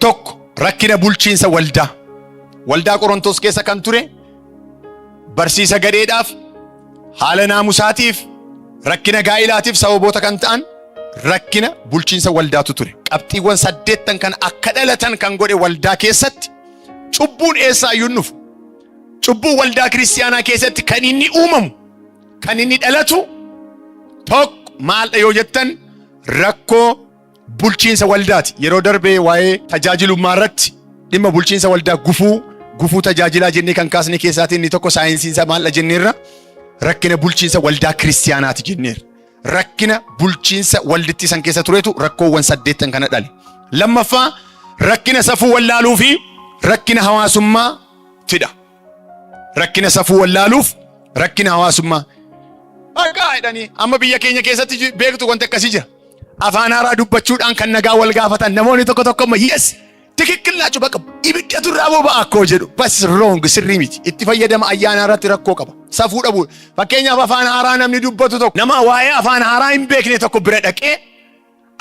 Tokko rakkina bulchiinsa waldaa. Waldaa Qorontos keessa kan ture barsiisa gadheedhaaf, haala naamusaatiif, rakkina gaa'ilaatiif sababoota kan ta'an rakkina bulchiinsa waldaatu ture. Qabxiiwwan 8 kan akka dhalatan kan godhe waldaa keessatti cubbuun eessaa iyyuu nuuf. Cubbuu waldaa kiristaanaa keessatti kan inni uumamu, kan inni dhalatu tokko maal yoo jettan rakkoo bulchiinsa waldaati. Yeroo darbee waa'ee tajaajilummaa irratti dhimma bulchiinsa waldaa gufuu tajaajilaa jennee kan kaasne keessaatiin inni tokko saayinsiinsa maal jenneerra rakkina bulchiinsa waldaa kiristaanaati jenneerra. Rakkina bulchiinsa walditti san keessa turetu rakkoowwan 8 kana dhale. Lammaffaa rakkina safuu wallaaluu fi rakkina hawaasummaa fida. Rakkina safuu wallaaluuf rakkina hawaasummaa. Akka jedhanii amma biyya keenya keessatti beektu wanti akkasii jira. Afaan haaraa dubbachuudhaan kan nagaa wal gaafatan namoonni tokko amma yes tikikkil naachuu bakka ibidda turraa boba'a akkoo jedhu bas wrong sirrii miti. Itti fayyadama ayyaana irratti rakkoo qaba. Safuu dhabu. Fakkeenyaaf afaan haaraa namni dubbatu tokko nama waa'ee afaan haaraa hin beekne tokko bira dhaqee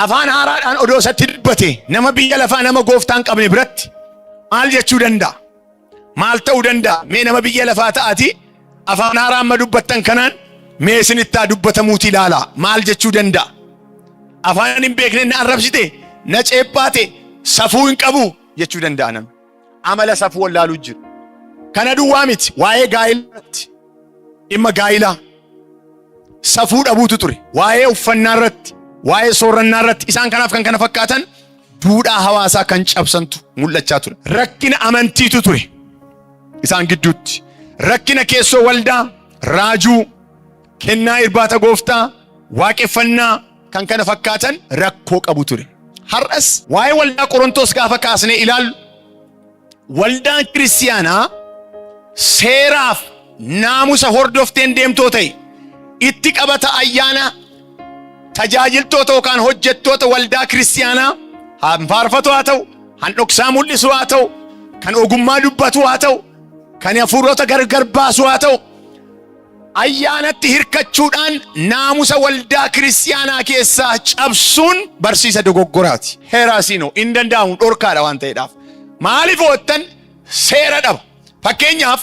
afaan haaraadhaan odoo isatti dubbate nama biyya lafaa nama gooftaan qabne biratti maal jechuu danda'a? Maal ta'uu danda'a? Mee nama biyya lafaa ta'ati afaan haaraa amma dubbattan kanaan mee isinittaa dubbatamuuti ilaalaa maal jechuu danda'a? Afaan hin beekne na arrabsite na ceephaate safuu hin qabu jechuu danda'a namni. Amala safuu wallaaluu jiru. Kana duwwaa miti waa'ee gaa'ilaatti dhimma gaa'ilaa safuu dhabuutu ture. Waa'ee uffannaa irratti, waa'ee soorannaa irratti isaan kanaaf kan kana fakkaatan duudhaa hawaasaa kan cabsantu mul'achaa ture. Rakkina amantiitu ture isaan gidduutti. Rakkina keessoo waldaa, raajuu, kennaa irbaata gooftaa, waaqeffannaa kan kana fakkaatan rakkoo qabu ture. Har'as waa'ee waldaa Qorontos gaafa kaasnee ilaallu waldaan kiristaanaa seeraaf naamusa hordofteen deemtoo ta'e itti qabata ayyaana tajaajiltoota yookaan hojjettoota waldaa kiristaanaa han faarfatu haa ta'u, han dhoksaa mul'isu haa ta'u, kan ogummaa dubbatu haa ta'u, kan hafuurota gargar baasu haa ta'u, ayyaanatti hirkachuudhaan naamusa waldaa kiristaanaa keessaa cabsuun barsiisa dogoggoraati. Heeraasiinoo hin danda'amu dhorkaadha waan ta'eedhaaf. Maaliif oottan seera dhaba? Fakkeenyaaf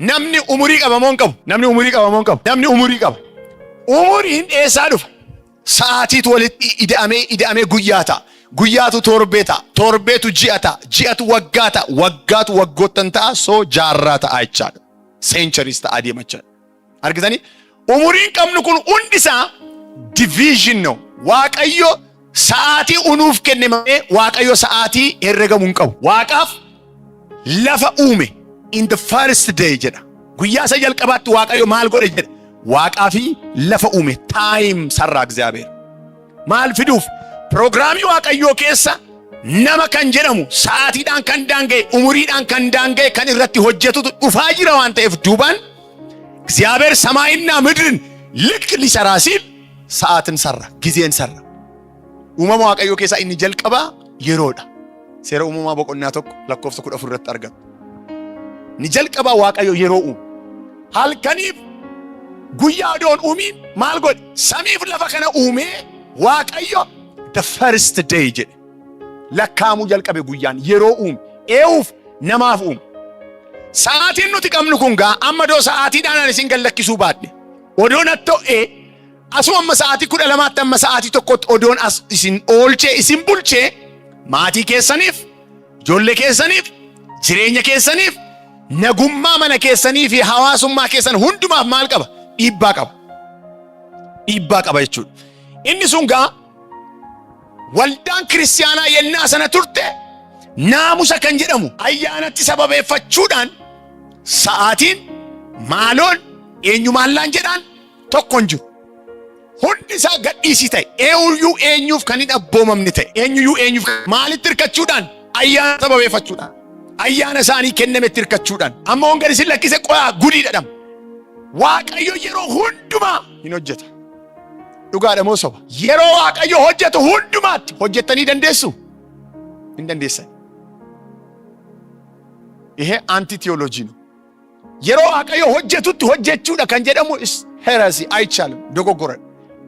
namni umurii qaba moo hin qabu? Namni umurii qaba moo hin qabu? Namni umurii qaba. Umuriin eessaa dhufa? Sa'aatiitu walitti ida'amee guyyaa ta'a. Guyyaatu torbee ta'a. Torbeetu ji'a ta'a. Ji'atu waggaa ta'a. Waggaatu waggoottan ta'a. Soo jaarraa ta'a jechaadha. Centuries ta'a adeemachaa. Argitanii? Umuriin qabnu kun hundisaa division no. Waaqayyo sa'aatii unuuf kenne malee Waaqayyo sa'aatii herregamu hin qabu. Waaqaaf lafa uume in the first day jedha. Guyyaa isa jalqabaatti Waaqayyo maal godhe jedha. Waaqaa fi lafa uume time sarraa እግዚአብሔር. Maal fiduuf? Programii Waaqayyoo keessa nama kan jedhamu sa'aatiidhaan kan daanga'e, umuriidhaan kan daanga'e kan irratti hojjetutu dhufaa jira waan ta'eef duubaan እግዚአብሔር ሰማይና ምድርን ልክ ሊሰራ ሲል ሰዓትን ሰራ፣ ጊዜን ሰራ። ኡማማ ዋቀዮ ኬሳ ኢኒ ጀልቀባ የሮዳ ሴራ ኡማማ በቆና ቶክ ለኮፍተ ኩዳ ፍረት አርገም ኒ ጀልቀባ ዋቀዮ የሮኡ halkaniif guyyaa doon uumiin maal godhe samiif lafa kana uume waaqayyo the first day jedhe lakkaamu jalqabe guyyaan yeroo uume eewuf namaaf uume. Sa'aatiin nuti qabnu kun gaa amma doo sa'aatiidhaan isin gallakkisuu baadhe odoon atto'ee asuma amma sa'aatii 12 amma sa'aatii tokkotti odoon as isin oolchee isin bulchee maatii keessaniif, ijoollee keessaniif, jireenya keessaniif, nagummaa mana keessanii fi hawaasummaa keessan hundumaaf maal qaba? Dhiibbaa qaba. Dhiibbaa qaba jechuudha. Inni sun gaa waldaan kiristaanaa yennaa sana turte naamusa kan jedhamu ayyaanatti sababeeffachuudhaan sa'aatiin maaloon eenyumaallaan jedhaan tokkon jiru. Hundi isaa gadhiisii ta'e eenyuuf kan hin abboomamne ta'e eenyuuf maalitti hirkachuudhaan ayyaana sababeeffachuudhaan ayyaana isaanii kennametti hirkachuudhaan amma hongan isin lakkise qoyaa gudii dhadhama. Waaqayyo yeroo hundumaa hin hojjeta. Dhugaadha moo soba? Yeroo Waaqayyo hojjetu hundumaatti hojjettanii dandeessu? Hin dandeessan. Ihe anti theology no. Yeroo Waaqayyo hojjetutti hojjechuudha kan jedhamu is heresy aichaalum dogoggora.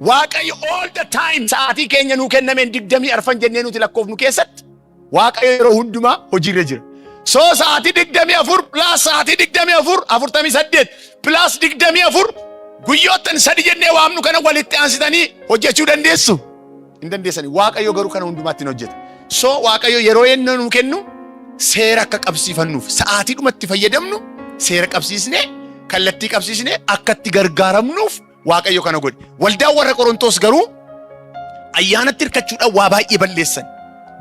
Waaqayyo all the time sa'aatii keenya nuu kennameen 20 arfan jennee nuti lakkoofnu keessatti Waaqayyo yeroo hundumaa hojiirra jira. Soo sa'aatii 24 plus sa'aatii 24 48 plus 24 guyyoottan sadi jennee waamnu kana walitti aansitanii hojjechuu dandeessu? Hin dandeessanii. Waaqayyo garuu kana hundumaatti hin hojjeta. Soo Waaqayyo yeroo inni nu kennu seera akka qabsiifannuuf sa'aatii dhumatti fayyadamnu seera qabsiisnee kallattii qabsiisnee akka itti gargaaramnuuf Waaqayyo kana godhe. Waldaan warra Qorontos garuu ayyaanatti hirkachuudhaan waa baay'ee balleessan.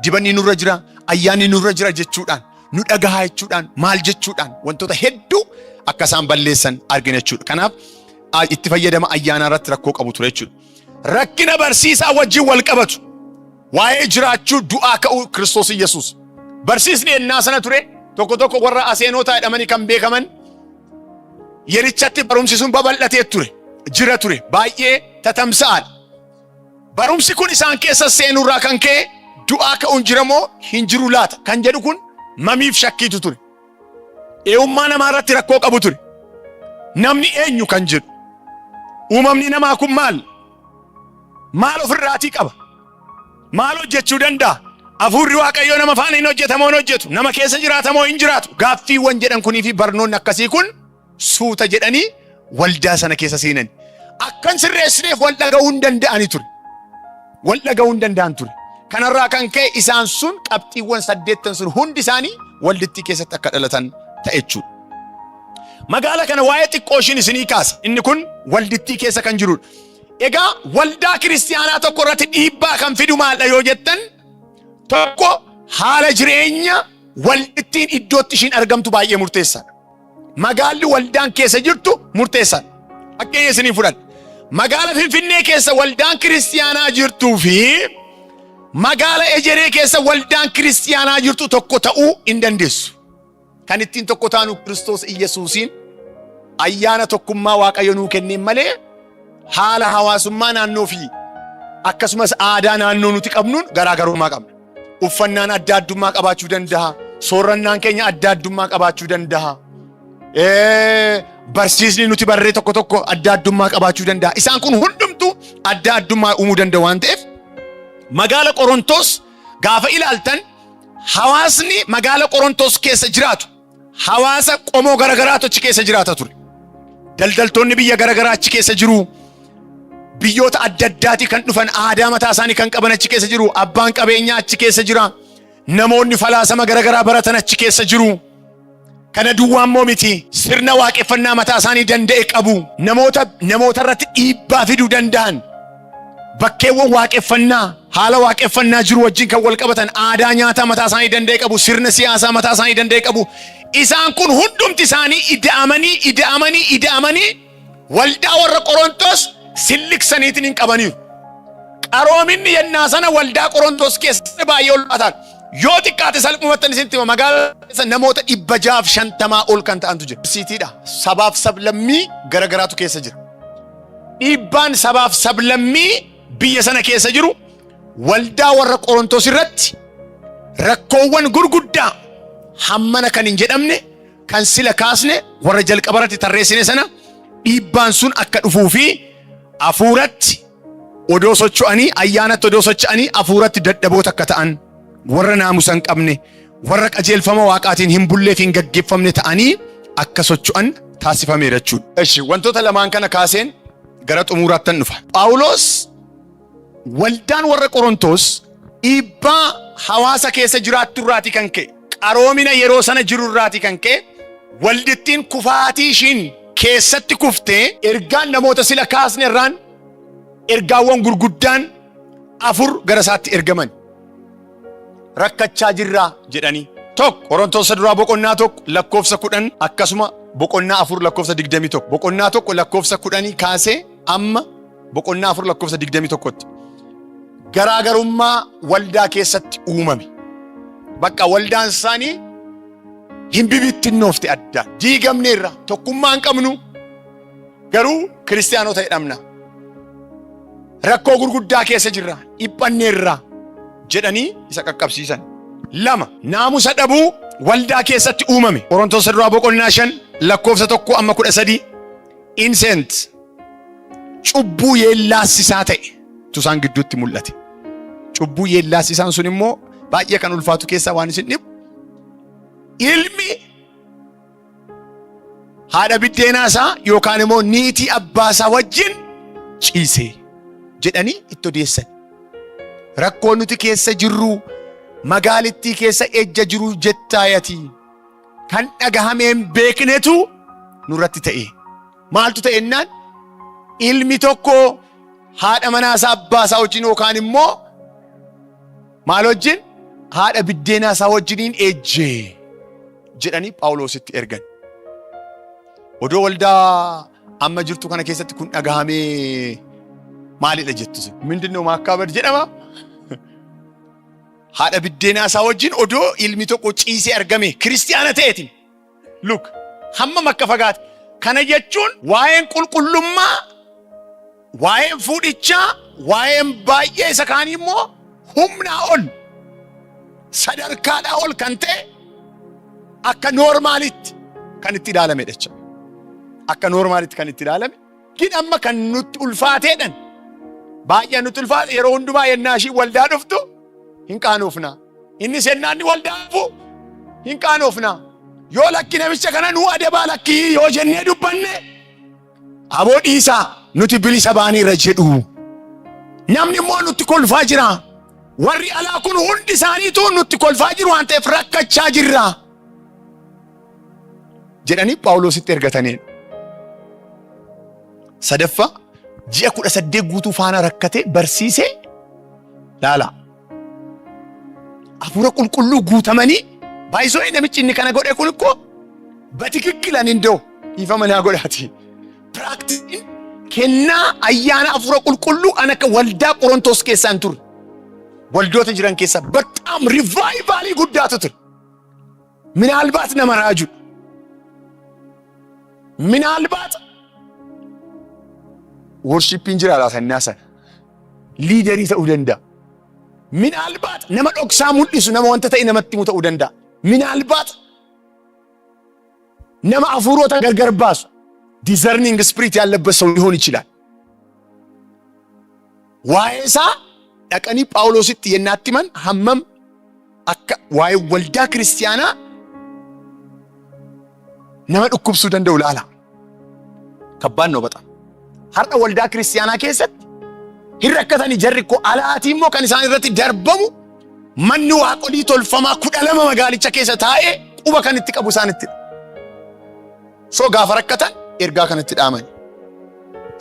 Dibanni nurra jira, ayyaanni nurra jira jechuudhaan, nu dhagahaa jechuudhaan, maal jechuudhaan wantoota hedduu akka isaan balleessan argina jechuudha. Kanaaf itti fayyadama ayyaanaa irratti rakkoo qabu ture jechuudha. Rakkina barsiisaa wajjin wal qabatu. Waa'ee jiraachuu du'aa ka'uu Kiristoos Yesuus. Barsiisni ennaa sana ture tokko warra Aseenootaa jedhamanii kan beekaman yerichatti barumsi sun babal'atee ture. Jira ture. Baay'ee tatamsa'aadha. Barumsi kun isaan keessa seenurraa kan ka'e du'aa ka'uun jiramoo hin jiru laata kan jedhu kun mamiif shakkiitu ture. Eewummaa namaa irratti rakkoo qabu ture. Namni eenyu kan jedhu. Uumamni namaa kun maal? Maal ofirraatii qaba? Maal hojjechuu danda'a? Hafuurri Waaqayyoo nama faana hin hojjetamoo hin hojjetu? Nama keessa jiraatamoo hin jiraatu? Gaaffiiwwan jedhan kunii fi barnoonni akkasii kun suuta jedhanii waldaa sana keessa seenani. Akkan sirreessineef wal dhaga'uu hin danda'ani ture. Wal dhaga'uu hin danda'an ture. Kanarraa kan ka'e isaan sun qabxiiwwan 8 sun hundi isaanii waldittii keessatti akka dhalatan ta'e jechuudha. Magaala kana waa'ee xiqqoo ishiin isinii kaasa. Inni kun waldittii keessa kan jirudha. Egaa waldaa kiristiyaanaa tokko irratti dhiibbaa kan fidu maalidha yoo jettan, tokko haala jireenya waldittiin iddootti ishiin argamtu baay'ee murteessaadha. Magaalli waldaan keessa jirtu murteessaadha. Fakkeenya isinii fudhadha. Magaala Finfinnee keessa waldaan kiristiyaanaa jirtuu fi magaala Ejeree keessa waldaan kiristiyaanaa jirtu tokko ta'uu hin dandeessu. Kan ittiin tokko taanu Kiristoos Yesuusiin ayyaana tokkummaa Waaqayyo nuu kenneen malee haala hawaasummaa naannoo fi akkasumas aadaa naannoo nuti qabnuun garaagarummaa qabna. Uffannaan adda addummaa qabaachuu danda'a. Soorrannaan keenya adda addummaa qabaachuu danda'a. Barsiisni nuti barree tokko adda addummaa qabaachuu danda'a. Isaan kun hundumtuu adda addummaa uumuu danda'u waan ta'eef magaala Qorontos gaafa ilaaltan hawaasni magaala Qorontos keessa jiraatu hawaasa qomoo garagaraatu achi keessa jiraata ture. Daldaltoonni biyya garagaraa achi keessa jiru. Biyyoota adda addaatii kan dhufan aadaa mataa isaanii kan qaban achi keessa jiru. Abbaan qabeenyaa achi keessa jira. Namoonni falaasama garagaraa baratan achi keessa jiru. Kana duwwaan moo miti sirna waaqeffannaa mataa isaanii danda'e qabu. Namoota irratti dhiibbaa fiduu danda'an. Bakkeewwan waaqeffannaa haala waaqeffannaa jiru wajjin kan wal qabatan aadaa nyaataa mataa isaanii danda'e qabu. Sirna siyaasaa mataa isaanii danda'e qabu. Isaan kun hundumti isaanii ida'amanii waldaa warra Qorontos silliksaniitiin hin qabaniiru. Qaroominni yennaa sana waldaa Qorontos keessatti baay'ee ulfaataan. Yoo xiqqaate salphumattan isinitti hima magaala keessa namoota 650 ol kan ta'antu jira. Siitiidha. Sabaaf sablammii garagaraatu keessa jira. Dhiibbaan sabaaf sablammii biyya sana keessa jiru waldaa warra Qorontos irratti rakkoowwan gurguddaa hammana kan hin jedhamne kan sila kaasne warra jalqabarratti tarreessine sana dhiibbaan sun akka dhufuu fi hafuuratti odoo socho'anii ayyaanatti odoo socho'anii hafuuratti dadhaboota akka ta'an warra naamusa hin qabne warra qajeelfama waaqaatiin hin bulleef hin gaggeeffamne ta'anii akka socho'an taasifameera jechuudha. Eshi wantoota lamaan kana kaaseen gara xumuraattan dhufa. Phaawulos waldaan warra Qorontos dhiibbaa hawaasa keessa jiraattu irraatii kan ka'e qaroomina yeroo sana jiru irraatii kan ka'e waldittiin kufaatii ishiin keessatti kuftee ergaan namoota sila kaasne irraan ergaawwan gurguddaan 4 gara isaatti ergaman. Rakkachaa jirraa jedhanii tokko Qorontos duraa boqonnaa 1 lakkoofsa 10 akkasuma boqonnaa 4 lakkoofsa 21 boqonnaa 1 lakkoofsa 10 kaasee amma boqonnaa 4 lakkoofsa 21tti garaagarummaa waldaa keessatti uumame. Bakka waldaan isaanii hin bibittinnoofte adda diigamneerra tokkummaa hin qabnu garuu kiristaanota jedhamna. Rakkoo gurguddaa keessa jirra dhiphanneerra jedhanii isa qaqqabsiisan. 2 naamusa dhabuu waldaa keessatti uumame. Qorontos duraa boqonnaa 5 lakkoofsa 1 amma 13 insent cubbuu yeellaassisaa ta'e tusaan gidduutti mul'ate. Cubbuu yeellaassisaan sun immoo baay'ee kan ulfaatu keessaa waan isin dhibu ilmi haadha biddeenaa isaa yookaan immoo niitii abbaa isaa wajjin ciise jedhanii itti odeessan. Rakkoon nuti keessa jirru magaalittii keessa ejja jiru jettaayati kan dhagahameen beeknetu nurratti ta'e. Maaltu ta'e jennaan ilmi tokko haadha manaa isaa abbaa isaa wajjin yookaan immoo maal wajjin haadha biddeenaa isaa wajjiniin ejjee jedhanii Phaawulositti ergan. Odoo waldaa amma jirtu kana keessatti kun dhagahamee maalidha jettu? Mindinoo maakkaabad jedhama. Haadha biddeenaa isaa wajjin odoo ilmi tokko ciisee argame kiristiyaana ta'eetiin. Look, hammam akka fagaate. Kana jechuun waa'een qulqullummaa, waa'een fuudhichaa, waa'een baay'ee isa kaanii immoo humnaa ol, sadarkaadhaa ol kan ta'e akka noormaalitti kan itti ilaalame jecha. Akka noormaalitti kan itti ilaalame. Gin amma kan nutti ulfaateedhan. Baay'ee nutti ulfaate yeroo hundumaa yennaa ishii waldaa dhuftu hin qaanoofna. Inni sennaanni waldaa dhufu hin qaanoofna. Yoo lakki namicha kana nuu adabaa lakkii yoo jennee dubbanne aboo dhiisaa nuti bilisa baaniirra jedhu. Namni immoo nutti kolfaa jira. Warri alaa kun hundi isaaniitu nutti kolfaa jiru waan ta'eef rakkachaa jirra jedhanii Phaawulositti ergataniin. Sadaffaa ji'a 18 guutuu faana rakkate barsiisee laala. Hafuura qulqulluu guutamanii baay'isoo namichi inni kana godhe kun immoo batikikkilan indoo dhiifama naa godhaati. Piraaktiin kennaa ayyaana hafuura qulqulluu kan akka waldaa Qorontos keessaa hin turre. Waldoota jiran keessaa bataam rivaayivaalii guddaatu ture. Minaalbaat nama raaju. Minaalbaat worshippiin jira laasannaa sana. Liidarii ta'uu danda'a. Minaalbaat nama dhoksaa mul'isu nama wanta ta'e namatti himu ta'uu danda'a. Minaalbaat nama hafuurota gargar baasu discerning spirit ያለበት ሰው ሊሆን ይችላል። waa'ee isaa dhaqanii Phaawulositti yennaatti himan hammam akka waa'ee waldaa kiristiyaanaa nama dhukkubsuu danda'u laala. Kabbaan noo bata. Har'a waldaa kiristiyaanaa keessatti hin rakkatanii jarri koo alaatii immoo kan isaan irratti darbamu manni waaqolii tolfamaa 12 magaalicha keessa taa'ee quba kan itti qabu isaanitti. So gaafa rakkatan ergaa kanatti dhaaman.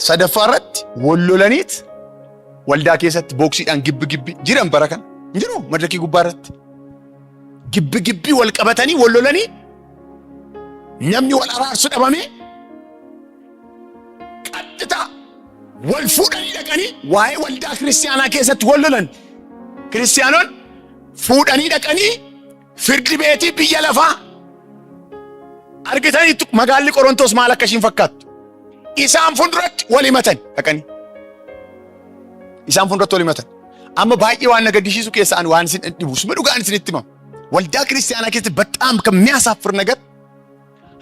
Sadaffaa irratti wallolaniit waldaa keessatti booksiidhaan gibbi jiran bara kana hin jiru madrakii gubbaa irratti. Gibbi wal qabatanii wallolanii namni wal araarsu dhabame qaxxita wal fuudhanii dhaqanii waa'ee waldaa kiristiyaanaa keessatti wallolan. Kiristiyaanoon fuudhanii dhaqanii firdi beetii biyya lafaa argitanii magaalli Qorontos maal akka ishiin fakkaattu. Isaan fuulduratti wal himatan dhaqanii. Isaan fuulduratti wal himatan. Amma baay'ee waan nagaddisiisu keessaan waan isin dhibu suma dhugaan isinitti himama. Waldaa kiristiyaanaa keessatti በጣም ከሚያሳፍር ነገር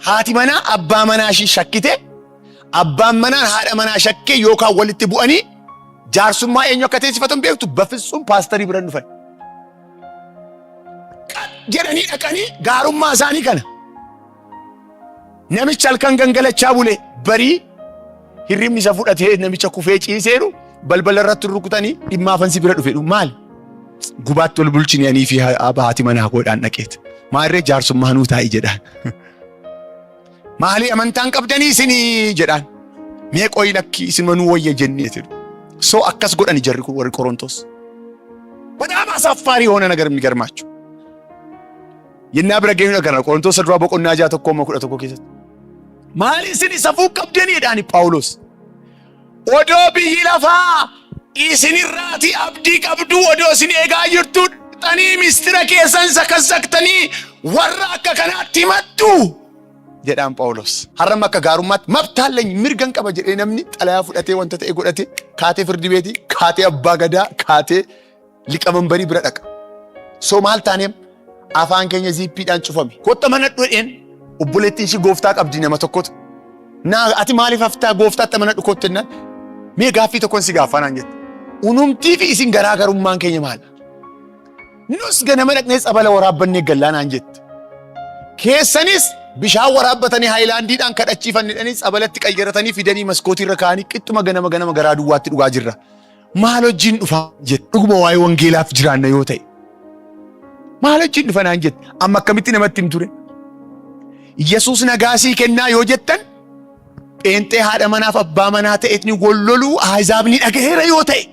haati manaa abbaa manaa ishii shakkite abbaan manaa haadha manaa shakkee yookaan walitti bu'anii jaarsummaa eenyu akka teessifatan beektu bafisuun paastarii bira dhufan. Jedhanii dhaqanii gaarummaa isaanii kana namicha halkan gangalachaa bule barii hirribni isa fudhatee namicha kufee ciiseeru balbala irratti rukutanii dhimmaafansi bira dhufedhu maal gubaatti wal bulchinianii fi haati manaa godhaan dhaqeet maarree jaarsummaa nuu taa'ii jedhaan. Maali amantaan qabdanii isinii jedhaan. Mee qoyi lakki isin manuu wayya jennee jedhu. So akkas godhani jarri warri Qorontos. በጣም አሳፋሪ የሆነ ነገር የሚገርማችሁ የናብረ ገኙ ነገር ነው። ቆሮንቶስ ድሮ በቆና ጃ ተቆመ ኩዳ ተቆ ከሰት ማሊ ስኒ ሰፉ ቀብደን ይዳኒ ጳውሎስ ኦዶ ቢይላፋ ኢስኒ ራቲ አብዲ ቀብዱ ኦዶ ስኒ ኤጋ ይርቱ ጠኒ ሚስትረ ከሰን ሰከሰክተኒ ወራ ከከናት ይመጡ jedhaan Phaawulos. Har'am akka gaarummaatti mabtaalleen mirgan qaba jedhee namni xalayaa fudhatee wanta ta'e godhatee kaatee firdi beetii kaatee abbaa gadaa kaatee liqamanbarii bira dhaqa. So maal taaneem afaan keenya ziippiidhaan cufame. Kotta mana dhudheen obboleettiin ishii gooftaa qabdi nama tokkotu. Naa ati maaliif haftaa gooftaatti mana dhukkoottennaan mee gaaffii tokkoon si gaaffanaan jette. Unumtii fi isin garaagarummaan keenya maal? Nus ganama dhaqnee tsabala waraabbannee gallaanaan jette. Keessanis bishaan waraabbatanii haayilaandiidhaan kadhachiifannidhanii tsabalatti qayyaratanii fidanii maskootii irra kaa'anii qixxuma ganama garaa duwwaatti dhugaa jirra. Maal wajjin dhufaa jette. Dhuguma waa'ee wangeelaaf jiraanna yoo ta'e. Maal wajjin dhufa naan jette. Amma akkamitti namatti hin ture. Yesuus nagaasii kennaa yoo jettan pheenxee haadha manaaf abbaa manaa ta'etni walloluu ahzaabni dhagaheera yoo ta'e.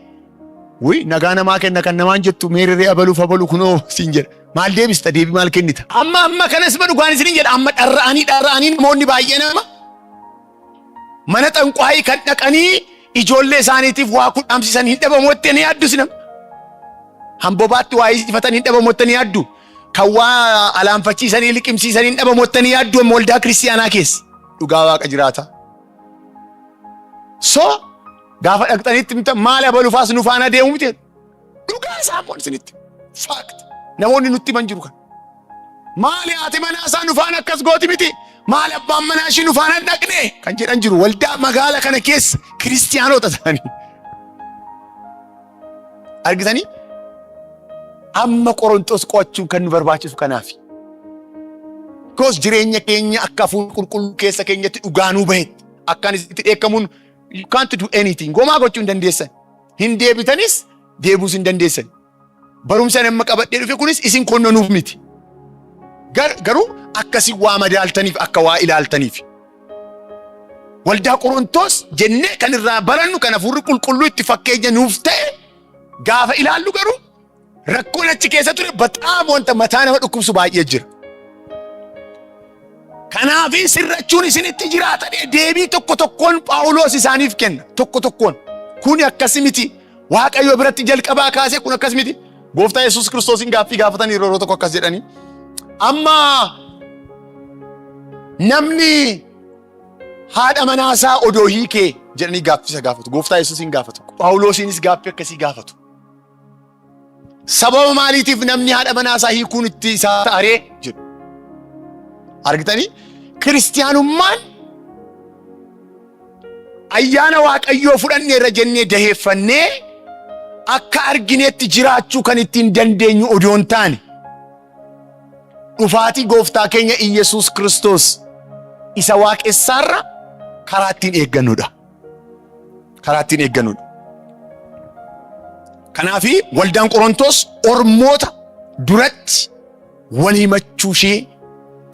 Nagaa namaa kenna kan namaan jettu meerree abaluu kunoo siin jedha. Maal deebista deebii maal kennita? Amma kanas dhugaan isin jedha. Amma dharra'anii namoonni baay'ee nama mana xanqwaayii kan dhaqanii ijoollee isaaniitiif waa kudhaamsisan hin dhabamotte ni yaaddu sinam. Hambobaatti waa ifatan hin dhabamotte ni yaaddu. Kan waa alaanfachiisanii liqimsiisan hin dhabamotte ni yaaddu amma waldaa kiristiyaanaa keessa. Dhugaa Waaqa jiraata. Gaafa dhaqxanitti maal abaluufaas nu faana deemu miti. Dhugaa isaa immoo isinitti. Faakt. Namoonni nutti himan jiru kan. Maali haati manaa isaa nu faana akkas gooti miti. Maali abbaan manaa ishii nu faana dhaqne kan jedhan jiru. Waldaa magaala kana keessa kiristiyaanota ta'anii. Argitanii? Amma Qorontos qo'achuun kan nu barbaachisu kanaafi. Koos jireenya keenya akka hafuura qulqulluu keessa keenyatti dhugaa nuu bahetti. Akkaan itti dheekkamuun you can't do anything. Gomaa gochuu hin dandeessan. Hin deebitanis deebuus hin dandeessan. Barumsa nama qabadhee dhufe kunis isin konnonuuf miti. Garuu akkasii waa madaaltaniif akka waa ilaaltaniif. Waldaa Qorontos jennee kan irraa barannu kan hafuurri qulqulluu itti fakkeenya nuuf ta'e gaafa ilaallu garuu rakkoon achi keessa ture baxaam wanta mataa nama dhukkubsu baay'ee jira. Kanaafi sirrachuun isinitti jiraata deebii tokkoon Phaawulos isaaniif kenna. Tokkoon. Kuni akkasi miti. Waaqayyo biratti jalqabaa kaasee kun akkas miti. Gooftaa Yesuus Kiristoosin gaaffii gaafatanii yeroo tokko akkas jedhanii. Amma namni haadha manaasaa odoo hiikee jedhanii gaaffisa gaafatu. Gooftaa Yesuusin gaafatu. Phaawulosiinis gaaffii akkasii gaafatu. Sababa maaliitiif namni haadha manaasaa hiikuun itti isaa ta'aree jedhu. Argitanii? Kiristiyaanummaan ayyaana Waaqayyoo fudhannee irra jennee daheeffannee akka argineetti jiraachuu kan ittiin dandeenyu odoon taane dhufaatii gooftaa keenya Iyesuus Kiristoos isa waaqessaarra karaa ittiin eeggannudha. Kanaafi waldaan Qorontos ormoota duratti wal himachuu ishee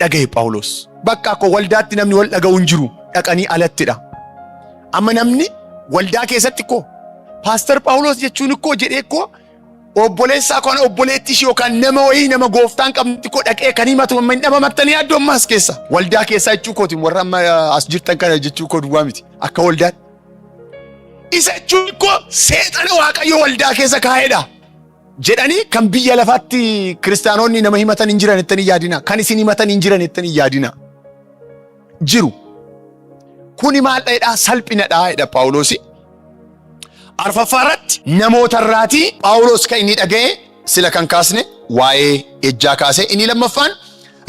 dhagaye Phaawulos. Bakka akka waldaatti namni wal dhaga'u hin jiru dhaqanii alattidha. Amma namni waldaa keessatti Paaster Phaawulos jechuun jedhee obboleessaa kan obboleetti ishee yookaan nama wayii nama gooftaan qabnutti dhaqee kan himatu amma hin dhabamattanii yaaddu amma as keessa. Waldaa keessaa jechuu kootiin warra amma as jirtan kana jechuu koo duwwaa miti. Akka waldaatti. Isa jechuun seexana Waaqayyo waldaa keessa kaa'edha. Jedhanii kan biyya lafaatti kiristaanonni nama himatan hin jiran jettanii yaadina. Kan isin himatan hin jiran jettanii yaadina. Jiru. Kuni maal ta'edha? Salphinadha jedha Phaawulos. Arfaffaarratti namoota irraatii Phaawulos kan inni dhaga'e sila kan kaasne waa'ee ejjaa kaase. Inni lammaffaan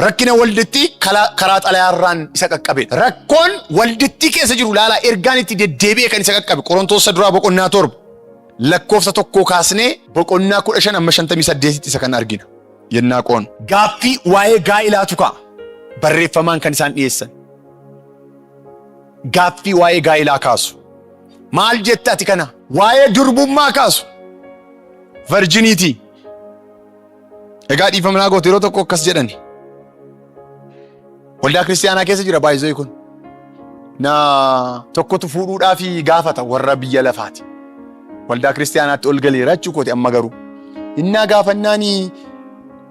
rakkina walditti karaa xalayaarraan isa qaqqabedha. Rakkoon walditti keessa jiru laalaa ergaan itti deddeebi'e kan isa qaqqabe. Qorontos duraa boqonnaa 7. Lakkoofsa tokkoo kaasnee boqonnaa 15 amma 58 isa kan argina. Yennaa qoon. Gaaffii waa'ee gaa'ilaatu ka'a. Barreeffamaan kan isaan dhiyeessan. Gaaffii waa'ee gaa'ilaa kaasu. Maal jetta ati kana? Waa'ee durbummaa kaasu. Virginity. Egaa dhiifamnaa goote yeroo tokko akkas jedhani. Waldaa kiristiyaanaa keessa jira baay'isoo kun. Tokkotu fuudhuudhaa fi gaafata warra biyya lafaati. Waldaa kiristiyaanaatti ol galeera jechuu kooti amma garuu. Innaa gaafannaanii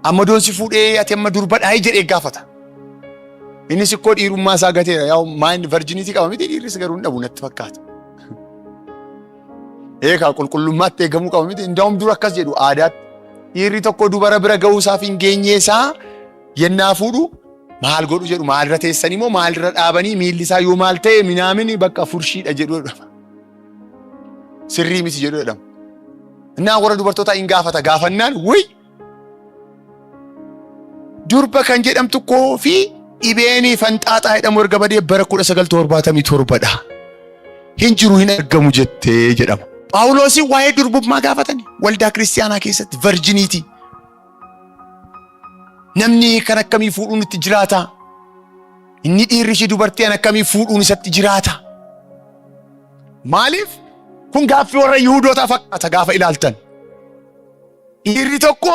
amma doonsi fuudhee ati amma durbadhaa jedhee gaafata. Innis ikkoo dhiirummaa isaa gateera. Yaa maan virginity qaba miti dhiirris garuu hin dhabu natti fakkaata. Eegaa qulqullummaatti eegamuu qaba miti. Indaa'um dura akkas jedhu aadaatti. Dhiirri tokko dubara bira ga'uusaaf hin geenye isaa yennaa fuudhu maal godhu jedhu maalirra teessanii moo maalirra dhaabanii miilli isaa yoo maal ta'e minaamini bakka furshiidha jedhudha. Sirrii miti jedhudha. Innaa warra dubartootaa hin gaafata gaafannaan wuy durba kan jedhamtu fi dhibeeni fanxaaxaa jedhamu erga badee bara 1977dha. Hin jiru hin argamu jettee jedhama. Phaawulosin waa'ee durbummaa gaafatani waldaa kiristiyaanaa keessatti virginity namni kan akkamii fuudhuun itti jiraata? Inni dhiirri ishee dubartii kan akkamii fuudhuun isatti jiraata? Maaliif? Kun gaaffii warra Yihuudootaa fakkaata gaafa ilaaltan. Dhiirri tokko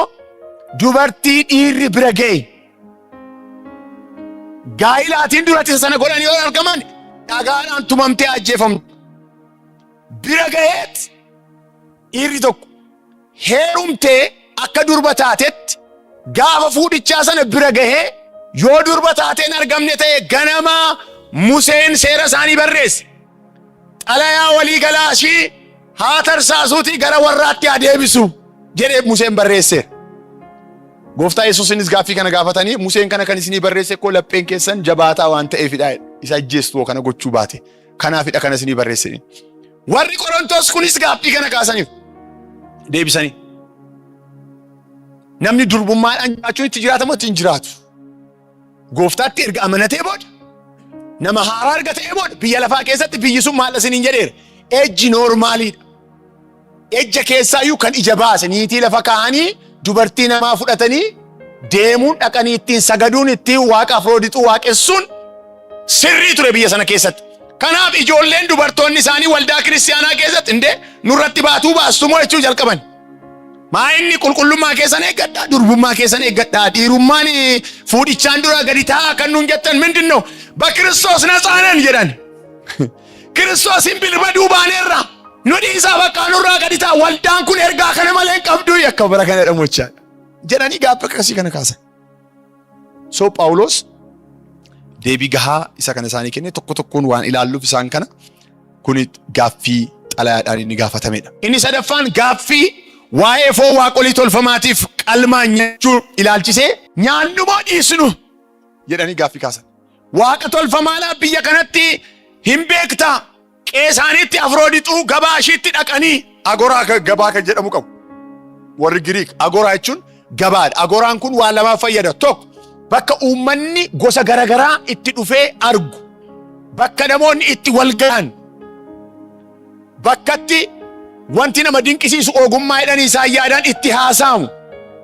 dubartii dhiirri bira ga'e gaa'ilaatiin duratti isa sana godhanii yoo argaman dhagaadhaan tumamtee ajjeefamtu. Bira ga'eet dhiirri tokko heerumtee akka durba taatetti gaafa fuudhichaa sana bira ga'ee yoo durba taateen argamne ta'e ganama Museen seera isaanii barreesse. Xalayaa walii galaashii haa tarsaasuutii gara warraatti haa deebisu jedhee Museen barreesse. Gooftaa Yesuusinis gaaffii kana gaafatanii Museen kana kan isinii barreesse koo lapheen keessan jabaataa waan ta'eefidha. Isa ajjeestuu kana gochuu baate. Kanaafidha kana isinii barreesse. Warri Qorontos kunis gaaffii kana kaasaniif deebisanii. Namni durbummaadhaan jiraachuun itti jiraatamu ittiin jiraatu. Gooftaatti erga amanatee booda nama haaraa argatee booda biyya lafaa keessatti biyyi sun maal isiniin jedheera. Ejji noormaaliidha. Ejja keessaayyuu kan ija baase niitii lafa kaa'anii dubartii namaa fudhatanii deemuun dhaqanii ittiin sagaduun ittiin waaqa Afroodixuu waaqessuun sirrii ture biyya sana keessatti. Kanaaf ijoolleen dubartoonni isaanii waldaa kiristaanaa keessatti indee nurratti baatuu baastumoo jechuu jalqaban. Maa inni qulqullummaa keessan eeggadhaa, durbummaa keessan eeggadhaa, dhiirummaan fuudhichaan dura gadi taa'aa kan nuun jettan mindinno በክርስቶስ ነፃ ነን jedhan. Kiristoosin bilbaduu baaneerra nu dhiisaa bakka nurraa gadi ta'a waldaan kun ergaa kana malee qabdu yakka bara kana jedhamuchaa jedhanii gaaffii akkasii kana kaasan. So Phaawulos deebii gahaa isa kana isaanii kenne tokko tokkoon waan ilaalluuf isaan kana kun gaaffii xalayaadhaan inni gaafatamedha. Inni sadaffaan gaaffii waa'ee foon waaqolii tolfamaatiif qalmaa nyaachuu ilaalchisee nyaannumoo dhiisnu jedhanii gaaffii kaasan. Waaqa tolfamaadhaa biyya kanatti hin beektaa qeesaanitti Afroodixuu gabaashiitti dhaqanii agoraa gabaa kan jedhamu qabu. Warri Giriik agoraa jechuun gabaadha. Agoraan kun waan lamaaf fayyada. Tokko bakka uummanni gosa garagaraa itti dhufee argu, bakka namoonni itti wal ga'an, bakkatti wanti nama dinqisiisu ogummaa jedhanii isaan yaadaan itti haasa'amu,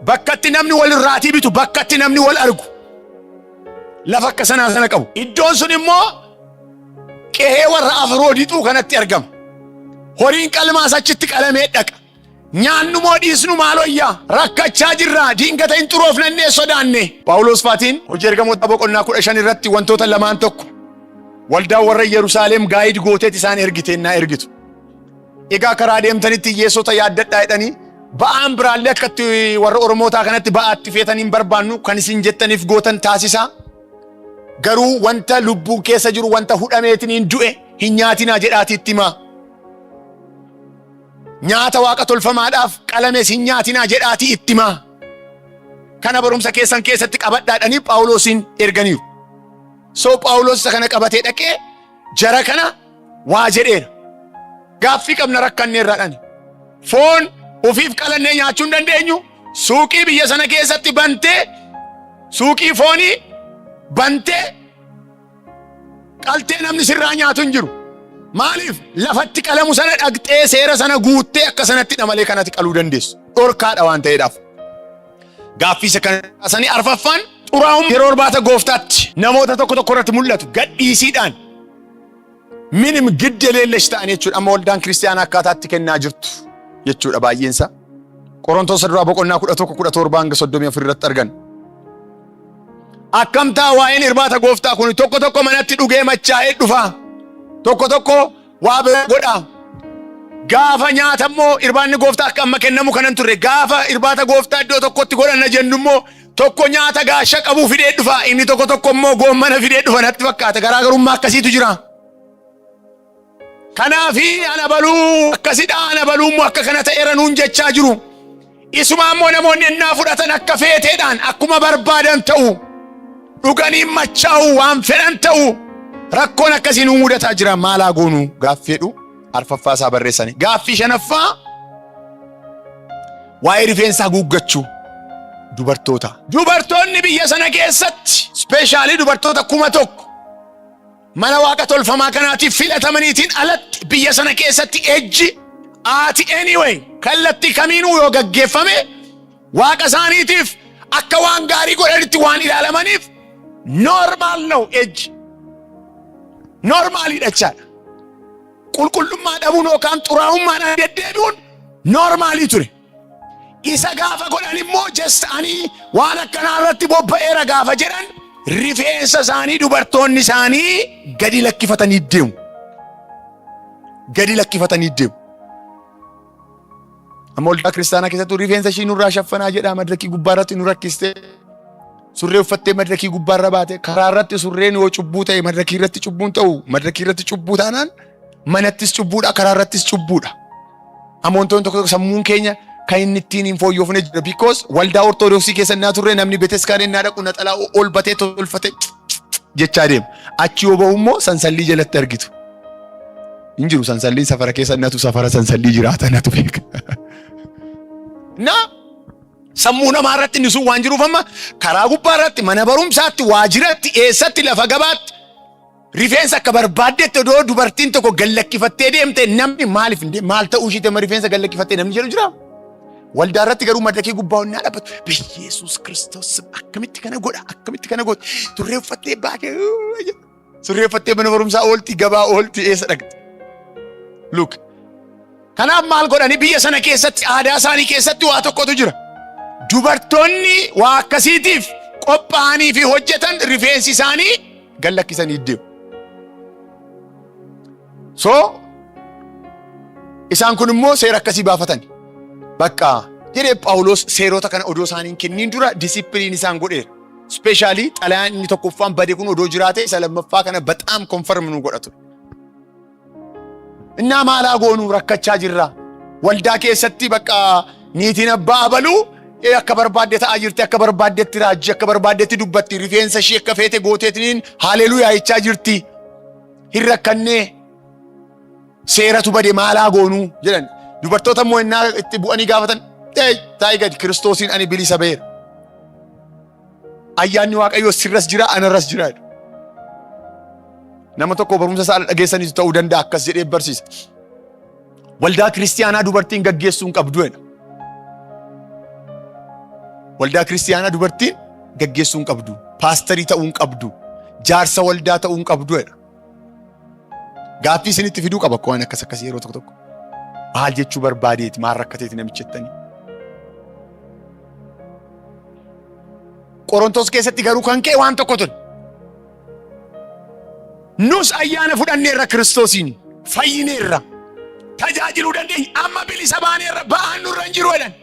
bakkatti namni wal irraatii bitu, bakkatti namni wal argu. Lafa akka sanaa sana qabu. Iddoon sun immoo qe'ee warra Afroodixuu kanatti argama. Horiin qalmaas achitti qalamee dhaqa. Nyaannumoo dhiisnu maalooyyaa rakkachaa jirraa diingata hin xuroofnannee sodaanne. Phaawulos faatiin hojii ergamoota boqonnaa 15 irratti wantoota lamaan tokko waldaa warra Yerusaalem gaayid gooteet isaan ergiteennaa ergitu. Egaa karaa deemtanitti hiyyeessota yaaddadhaa jedhanii ba'aan biraallee akkatti warra Oromootaa kanatti ba'aatti feetanii hin barbaannu kan isin jettaniif gootan taasisaa. Garuu wanta lubbuu keessa jiru wanta hudhameetiin du'e hin nyaatinaa jedhaatii itti himaa. Nyaata waaqa tolfamaadhaaf qalames hin nyaatinaa jedhaatii itti himaa. Kana barumsa keessan keessatti qabadhaadhanii Phaawulosin erganiiru. So Phaawulos isa kana qabatee dhaqee jara kana waa jedheera. Gaaffii qabna rakkanneerraadhaan. Foon ufiif qalannee nyaachuu hin dandeenyu. Suuqii biyya sana keessatti bantee suuqii foonii bantee qaltee namni sirraa nyaatu hin jiru. Maaliif lafatti qalamu sana dhaqxee seera sana guuttee akka sanatti malee kanatti qaluu dandeessu. Dhorkaadha waan ta'eedhaaf. Gaaffii isa kana kaasanii arfaffaan xuraa'uun yeroo irbaata gooftaatti namoota tokko tokko irratti mul'atu gadhiisiidhaan minim gidde leellesh ta'an jechuudha. Amma waldaan kiristaanaa akkaataatti kennaa jirtu jechuudha baay'eensa. Qorontoos duraa boqonnaa 11:17-34 irratti argan. Akkamtaa waa'een irbaata gooftaa kun tokko tokko manatti dhugee machaa'ee dhufa. Tokko tokko waa bira godha. Gaafa nyaatammoo irbaanni gooftaa akka amma kennamu kanan turre gaafa irbaata gooftaa iddoo tokkotti godhanna jennummoo tokko nyaata gaasha qabu fidee dhufa. Inni tokko tokko immoo goommana fidee dhufa natti fakkaata. Garaagarummaa akkasiitu jira. Kanaafi ana baluu akkasidha ana baluu immoo akka kana ta'eera nuun jechaa jiru. Isuma immoo namoonni ennaa fudhatan akka feeteedhaan akkuma barbaadan ta'u. Dhuganii machaa'u waan fedhan ta'u. Rakkoon akkasiin mudataa jira maalaa goonu gaaffeedhu arfaffaa isaa barreessanii. Gaaffii shanaffaa waa'ee rifeensaa guuggachuu dubartoota. Dubartoonni biyya sana keessatti speeshaalii dubartoota 1,000 mana waaqa tolfamaa kanaatiif filatamaniitiin alatti biyya sana keessatti ejji anyway kallattii kamiinuu yoo gaggeeffame waaqa isaaniitiif akka waan gaarii godhanitti waan ilaalamaniif normaal ነው age normaalidha jechaadha. Qulqullummaa dhabuun yookaan xuraa'ummaan deddeebi'uun normaalii ture. Isa gaafa godhan immoo just ani waan akkanaa irratti bobba'eera gaafa jedhan rifeensa isaanii dubartoonni isaanii gadi lakkifatanii deemu. Gadi lakkifatanii deemu. Amma waldaa kiristaanaa keessatti rifeensa ishii nurraa shaffanaa jedhaa madrakii gubbaa irratti nu rakkistee surree uffattee madrakii gubbaa irra baate karaa irratti surreen yoo cubbuu ta'e madrakii irratti cubbuun ta'u madrakii irratti cubbuu taanaan manattis cubbuudha karaa irrattis cubbuudha. Amantoonni tokko sammuun keenya kan inni ittiin hin fooyyofne jira because waldaa ortodoksii keessa naa turre namni beteskaanii naa dhaqu naxalaa ol batee tolfate jechaa deema. Achi yoo ba'u immoo sansallii jalatti argitu. Hin jiru sansalliin safara keessa natu safara sansallii jiraata natu beeka. Na sammuu namaa irratti inni sun waan jiruuf amma karaa gubbaa irratti mana barumsaatti waajjiratti eessatti lafa gabaatti rifeensa akka barbaaddetti odoo dubartiin tokko gallakkifattee deemte namni maaliif maal ta'uu ishiite rifeensa gallakkifattee namni jedhu jira. Waldaa irratti garuu madrakii gubbaa onnaa dhaabbatu Yesuus Kiristoos akkamitti kana godha akkamitti kana godha surree uffattee baatee surree uffattee mana barumsaa oolti gabaa oolti eessa dhaqxe. Look kanaaf maal godhani biyya sana keessatti aadaa isaanii keessatti waa tokkotu jira. Dubartoonni waa akkasiitiif qophaa'anii fi hojjetan rifeensi isaanii gallakkisanii deemu. So isaan kun immoo seera akkasii baafatan. Bakka jedhee Phaawulos seerota kana odoo isaaniin kenniin dura disipiliin isaan godheera. Speeshaalii xalayaan inni tokkoffaan badee kun odoo jiraate isa lammaffaa kana bataam konfirm nu godhatu. Innaa maalaa goonuu rakkachaa jirra. Waldaa keessatti bakka niitiin abbaa abaluu akka barbaadde ta'aa jirti akka barbaaddetti raajji akka barbaaddetti dubbatti rifeensa ishee akka feete gooteetiin haleluuyaa jechaa jirti. Hin rakkannee seeratu bade maalaa goonuu jedhan. Dubartoota immoo innaa itti bu'anii gaafatan taa'ii gadi Kiristoosiin ani bilisa ba'eera. Ayyaanni Waaqayyoo sirras jira anarras jira. Nama tokko barumsa isaa dhageessaniitu ta'uu danda'a akkas jedhee barsiisa. Waldaa kiristiyaanaa dubartiin gaggeessuu hin qabdu jedha. Waldaa kiristiyaanaa dubartiin gaggeessuu hin qabdu. Paasterii ta'uu hin qabdu. Jaarsa waldaa ta'uu hin qabdu jedha. Gaaffii isinitti fiduu qaba waan akkas akkasii yeroo tokko tokko. Maal jechuu barbaadeeti maal rakkateeti namichi jettanii. Qorontos keessatti garuu kan ka'e waan tokko ture. Nus ayyaana fudhanneerra Kiristoosiin fayyineerra tajaajiluu dandeenya amma bilisa baaneerra ba'aan nurra hin jiru jedhan.